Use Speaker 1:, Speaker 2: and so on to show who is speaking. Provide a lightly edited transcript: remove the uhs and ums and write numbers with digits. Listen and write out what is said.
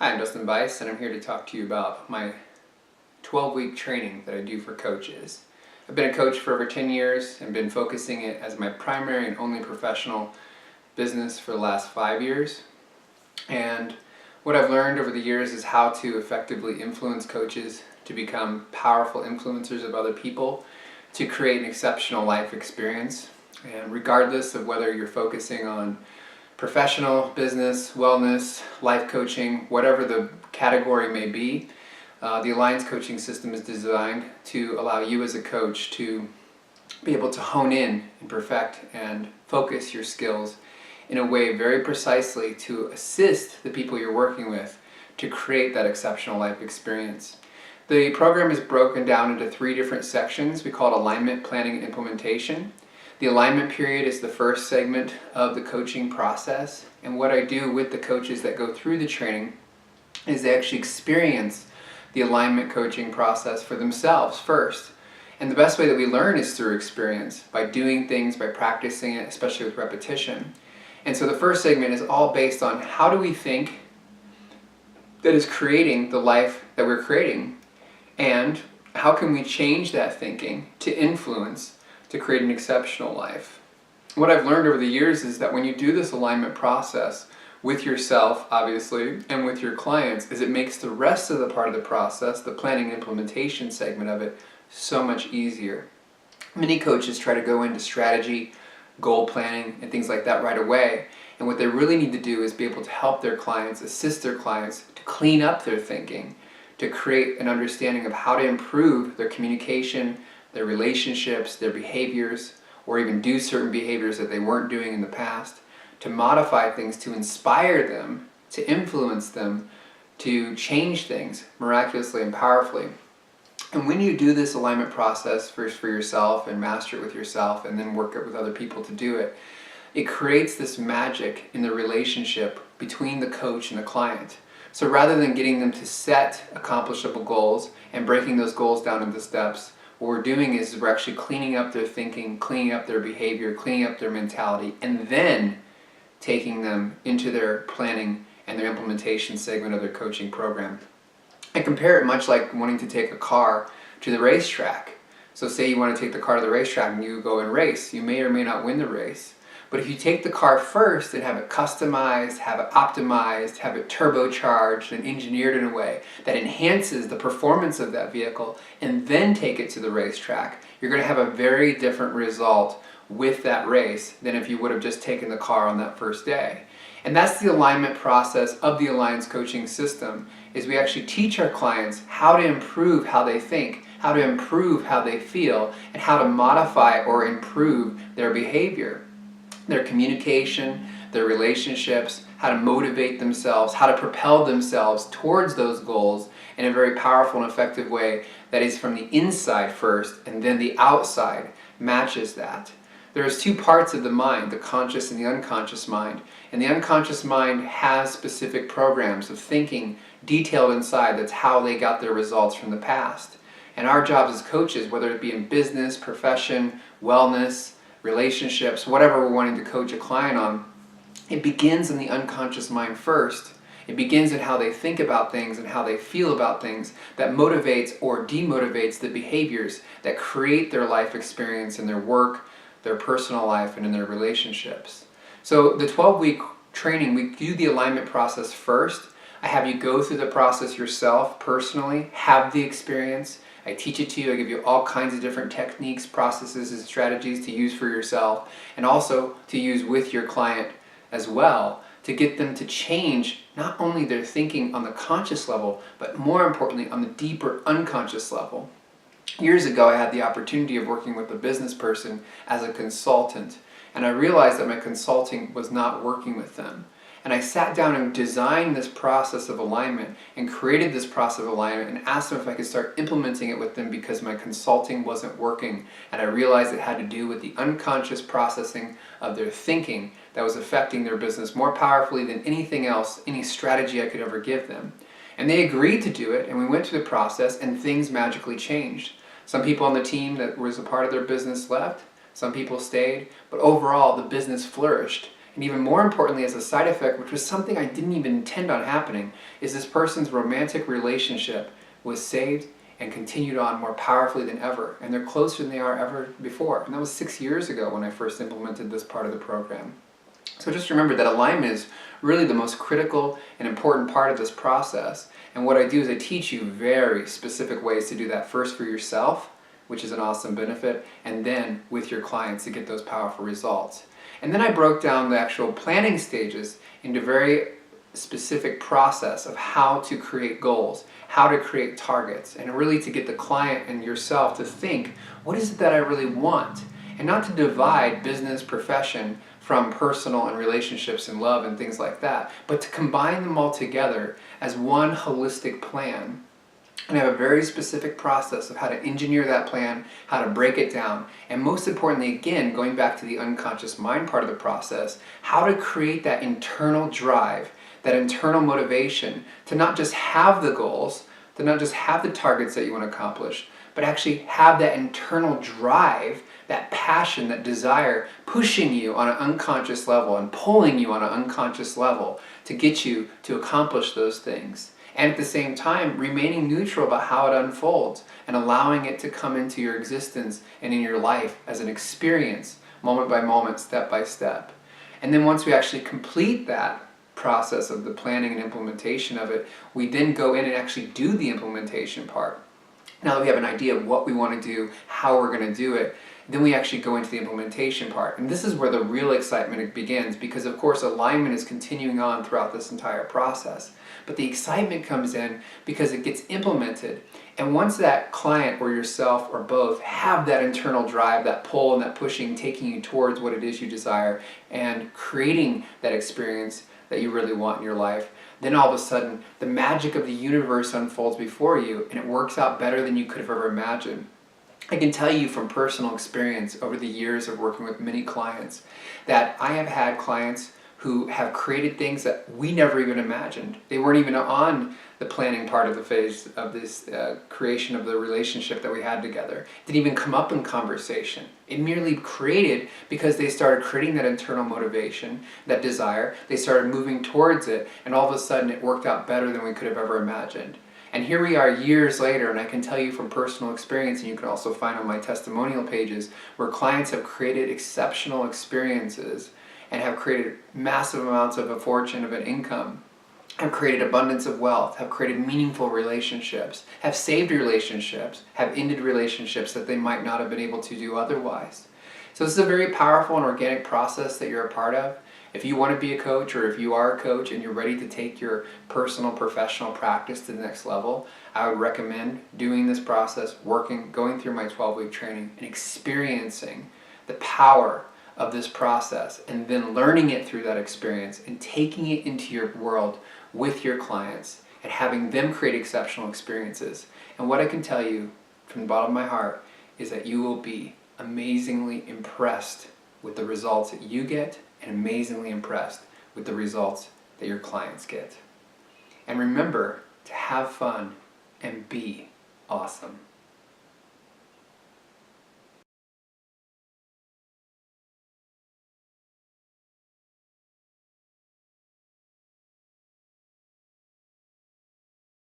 Speaker 1: Hi, I'm Dustin Bice, and I'm here to talk to you about my 12-week training that I do for coaches. I've been a coach for over 10 years and been focusing it as my primary and only professional business for the last 5 years. And what I've learned over the years is how to effectively influence coaches to become powerful influencers of other people, to create an exceptional life experience. And regardless of whether you're focusing on professional, business, wellness, life coaching, whatever the category may be, the Alliance coaching system is designed to allow you as a coach to be able to hone in and perfect and focus your skills in a way very precisely to assist the people you're working with to create that exceptional life experience. The program is broken down into 3 different sections. We call it alignment, planning, and implementation. The alignment period is the first segment of the coaching process, and what I do with the coaches that go through the training is they actually experience the alignment coaching process for themselves first. And the best way that we learn is through experience, by doing things, by practicing it, especially with repetition. And so the first segment is all based on how do we think that is creating the life that we're creating, and how can we change that thinking to influence to create an exceptional life. What I've learned over the years is that when you do this alignment process with yourself, obviously, and with your clients, is it makes the rest of the part of the process, the planning and implementation segment of it, so much easier. Many coaches try to go into strategy, goal planning, and things like that right away. And what they really need to do is be able to help their clients, assist their clients to clean up their thinking, to create an understanding of how to improve their communication, their relationships, their behaviors, or even do certain behaviors that they weren't doing in the past, to modify things, to inspire them, to influence them, to change things miraculously and powerfully. And when you do this alignment process first for yourself and master it with yourself and then work it with other people to do it, it creates this magic in the relationship between the coach and the client. So rather than getting them to set accomplishable goals and breaking those goals down into steps, what we're doing is we're actually cleaning up their thinking, cleaning up their behavior, cleaning up their mentality, and then taking them into their planning and their implementation segment of their coaching program. I compare it much like wanting to take a car to the racetrack. So say you want to take the car to the racetrack and you go and race. You may or may not win the race. But if you take the car first and have it customized, have it optimized, have it turbocharged and engineered in a way that enhances the performance of that vehicle, and then take it to the racetrack, you're going to have a very different result with that race than if you would have just taken the car on that first day. And that's the alignment process of the Alliance coaching system, is we actually teach our clients how to improve how they think, how to improve how they feel, and how to modify or improve their behavior, their communication, their relationships, how to motivate themselves, how to propel themselves towards those goals in a very powerful and effective way that is from the inside first, and then the outside matches that. There's 2 parts of the mind, the conscious and the unconscious mind. And the unconscious mind has specific programs of thinking detailed inside. That's how they got their results from the past. And our jobs as coaches, whether it be in business, profession, wellness, relationships, whatever we're wanting to coach a client on, it begins in the unconscious mind first. It begins in how they think about things and how they feel about things that motivates or demotivates the behaviors that create their life experience in their work, their personal life, and in their relationships. So the 12-week training, we do the alignment process first. I have you go through the process yourself personally, have the experience. I teach it to you. I give you all kinds of different techniques, processes, and strategies to use for yourself, and also to use with your client as well, to get them to change not only their thinking on the conscious level, but more importantly on the deeper unconscious level. Years ago, I had the opportunity of working with a business person as a consultant, and I realized that my consulting was not working with them. And I sat down and designed this process of alignment and created this process of alignment and asked them if I could start implementing it with them because my consulting wasn't working. And I realized it had to do with the unconscious processing of their thinking that was affecting their business more powerfully than anything else, any strategy I could ever give them. And they agreed to do it, and we went through the process, and things magically changed. Some people on the team that was a part of their business left, some people stayed, but overall the business flourished. And even more importantly, as a side effect, which was something I didn't even intend on happening, is this person's romantic relationship was saved and continued on more powerfully than ever. And they're closer than they are ever before. And that was 6 years ago when I first implemented this part of the program. So just remember that alignment is really the most critical and important part of this process. And what I do is I teach you very specific ways to do that, first for yourself, which is an awesome benefit, and then with your clients to get those powerful results. And then I broke down the actual planning stages into very specific process of how to create goals, how to create targets, and really to get the client and yourself to think, what is it that I really want? And not to divide business, profession from personal and relationships and love and things like that, but to combine them all together as one holistic plan. And have a very specific process of how to engineer that plan, how to break it down, and most importantly, again, going back to the unconscious mind part of the process, how to create that internal drive, that internal motivation to not just have the goals, to not just have the targets that you want to accomplish, but actually have that internal drive, that passion, that desire pushing you on an unconscious level and pulling you on an unconscious level to get you to accomplish those things. And at the same time, remaining neutral about how it unfolds and allowing it to come into your existence and in your life as an experience, moment by moment, step by step. And then once we actually complete that process of the planning and implementation of it, we then go in and actually do the implementation part. Now that we have an idea of what we want to do, how we're going to do it, then we actually go into the implementation part. And this is where the real excitement begins, because of course alignment is continuing on throughout this entire process. But the excitement comes in because it gets implemented. And once that client or yourself or both have that internal drive, that pull and that pushing, taking you towards what it is you desire and creating that experience that you really want in your life, then all of a sudden the magic of the universe unfolds before you and it works out better than you could have ever imagined. I can tell you from personal experience over the years of working with many clients that I have had clients who have created things that we never even imagined. They weren't even on the planning part of the phase of this creation of the relationship that we had together. It didn't even come up in conversation. It merely created because they started creating that internal motivation, that desire. They started moving towards it, and all of a sudden it worked out better than we could have ever imagined. And here we are years later, and I can tell you from personal experience, and you can also find on my testimonial pages, where clients have created exceptional experiences and have created massive amounts of a fortune, of an income, have created abundance of wealth, have created meaningful relationships, have saved relationships, have ended relationships that they might not have been able to do otherwise. So this is a very powerful and organic process that you're a part of. If you want to be a coach, or if you are a coach and you're ready to take your personal, professional practice to the next level, I would recommend doing this process, going through my 12-week training and experiencing the power of this process, and then learning it through that experience and taking it into your world with your clients and having them create exceptional experiences. And what I can tell you from the bottom of my heart is that you will be amazingly impressed with the results that you get and amazingly impressed with the results that your clients get. And remember to have fun and be awesome.